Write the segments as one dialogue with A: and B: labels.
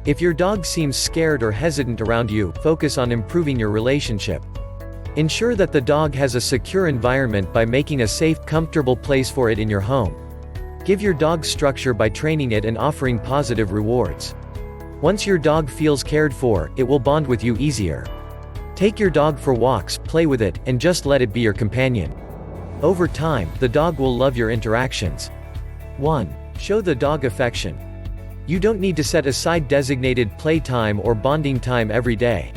A: If your dog seems scared or hesitant around you, focus on improving your relationship. Ensure that the dog has a secure environment by making a safe, comfortable place for it in your home. Give your dog structure by training it and offering positive rewards. Once your dog feels cared for, it will bond with you easier. Take your dog for walks, play with it, and just let it be your companion. Over time, the dog will love your interactions. 1. Show the dog affection. You don't need to set aside designated playtime or bonding time every day.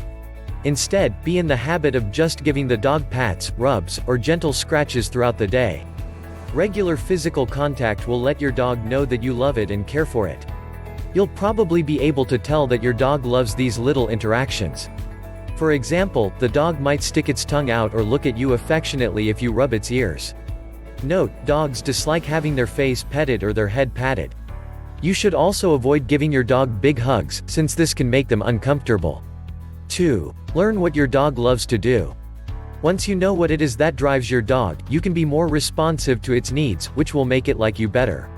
A: Instead, be in the habit of just giving the dog pats, rubs, or gentle scratches throughout the day. Regular physical contact will let your dog know that you love it and care for it. You'll probably be able to tell that your dog loves these little interactions. For example, the dog might stick its tongue out or look at you affectionately if you rub its ears. Note, dogs dislike having their face petted or their head patted. You should also avoid giving your dog big hugs, since this can make them uncomfortable. 2. Learn what your dog loves to do. Once you know what it is that drives your dog, you can be more responsive to its needs, which will make it like you better.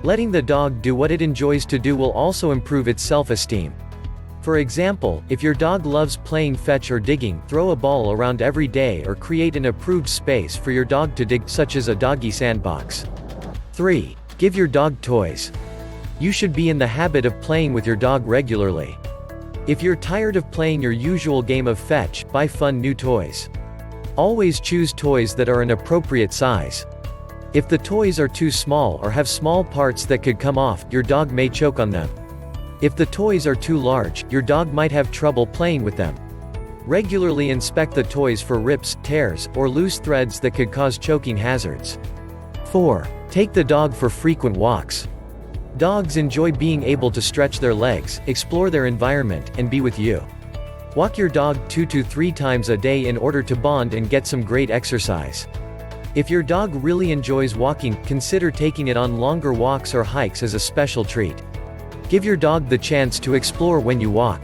A: Letting the dog do what it enjoys to do will also improve its self-esteem. For example, if your dog loves playing fetch or digging, throw a ball around every day or create an approved space for your dog to dig, such as a doggy sandbox. 3. Give your dog toys. You should be in the habit of playing with your dog regularly. If you're tired of playing your usual game of fetch, buy fun new toys. Always choose toys that are an appropriate size. If the toys are too small or have small parts that could come off, your dog may choke on them. If the toys are too large, your dog might have trouble playing with them. Regularly inspect the toys for rips, tears, or loose threads that could cause choking hazards. 4. Take the dog for frequent walks. Dogs enjoy being able to stretch their legs, explore their environment, and be with you. Walk your dog 2 to 3 times a day in order to bond and get some great exercise. If your dog really enjoys walking, consider taking it on longer walks or hikes as a special treat. Give your dog the chance to explore when you walk.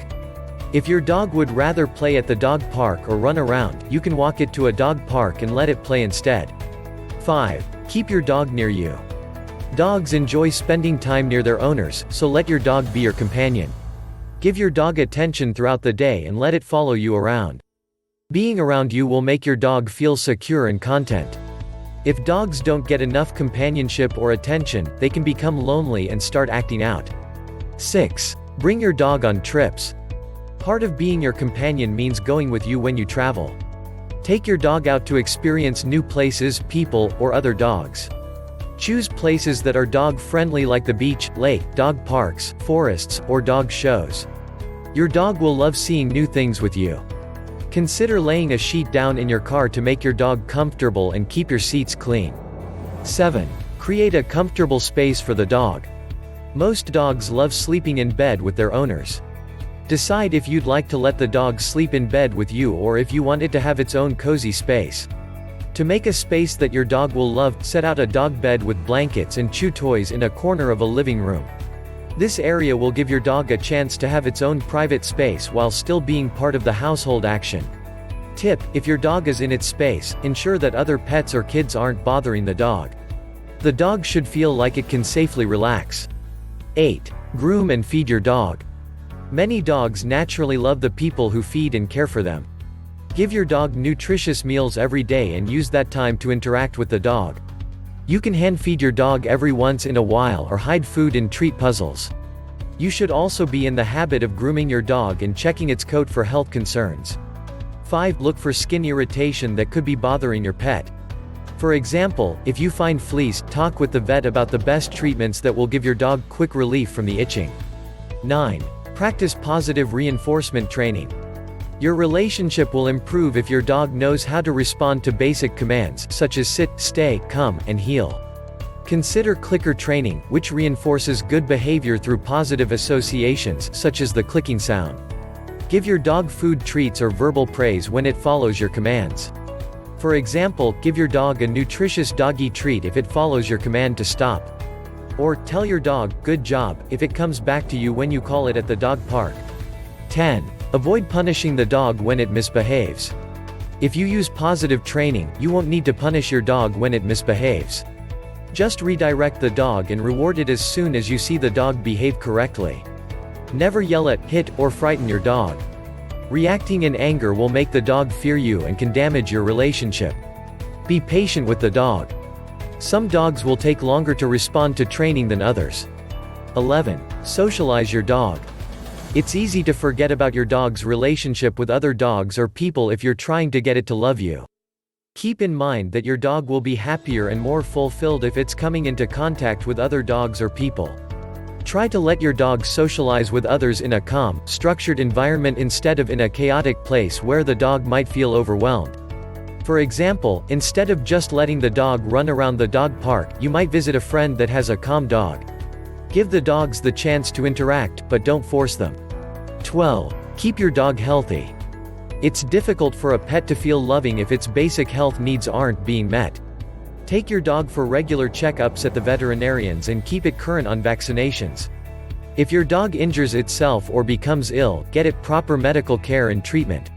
A: If your dog would rather play at the dog park or run around, you can walk it to a dog park and let it play instead. 5. Keep your dog near you. Dogs enjoy spending time near their owners, so let your dog be your companion. Give your dog attention throughout the day and let it follow you around. Being around you will make your dog feel secure and content. If dogs don't get enough companionship or attention, they can become lonely and start acting out. 6. Bring your dog on trips. Part of being your companion means going with you when you travel. Take your dog out to experience new places, people, or other dogs. Choose places that are dog-friendly like the beach, lake, dog parks, forests, or dog shows. Your dog will love seeing new things with you. Consider laying a sheet down in your car to make your dog comfortable and keep your seats clean. 7. Create a comfortable space for the dog. Most dogs love sleeping in bed with their owners. Decide if you'd like to let the dog sleep in bed with you or if you want it to have its own cozy space. To make a space that your dog will love, set out a dog bed with blankets and chew toys in a corner of a living room. This area will give your dog a chance to have its own private space while still being part of the household action. Tip: if your dog is in its space, ensure that other pets or kids aren't bothering the dog. The dog should feel like it can safely relax. 8. Groom and feed your dog. Many dogs naturally love the people who feed and care for them. Give your dog nutritious meals every day and use that time to interact with the dog. You can hand feed your dog every once in a while or hide food in treat puzzles. You should also be in the habit of grooming your dog and checking its coat for health concerns. 5. Look for skin irritation that could be bothering your pet. For example, if you find fleas, talk with the vet about the best treatments that will give your dog quick relief from the itching. 9. Practice positive reinforcement training. Your relationship will improve if your dog knows how to respond to basic commands, such as sit, stay, come, and heel. Consider clicker training, which reinforces good behavior through positive associations, such as the clicking sound. Give your dog food treats or verbal praise when it follows your commands. For example, give your dog a nutritious doggy treat if it follows your command to stop. Or, tell your dog, "good job," if it comes back to you when you call it at the dog park. 10. Avoid punishing the dog when it misbehaves. If you use positive training, you won't need to punish your dog when it misbehaves. Just redirect the dog and reward it as soon as you see the dog behave correctly. Never yell at, hit, or frighten your dog. Reacting in anger will make the dog fear you and can damage your relationship. Be patient with the dog. Some dogs will take longer to respond to training than others. 11. Socialize your dog. It's easy to forget about your dog's relationship with other dogs or people if you're trying to get it to love you. Keep in mind that your dog will be happier and more fulfilled if it's coming into contact with other dogs or people. Try to let your dog socialize with others in a calm, structured environment instead of in a chaotic place where the dog might feel overwhelmed. For example, instead of just letting the dog run around the dog park, you might visit a friend that has a calm dog. Give the dogs the chance to interact, but don't force them. 12. Keep your dog healthy. It's difficult for a pet to feel loving if its basic health needs aren't being met. Take your dog for regular checkups at the veterinarians and keep it current on vaccinations. If your dog injures itself or becomes ill, get it proper medical care and treatment.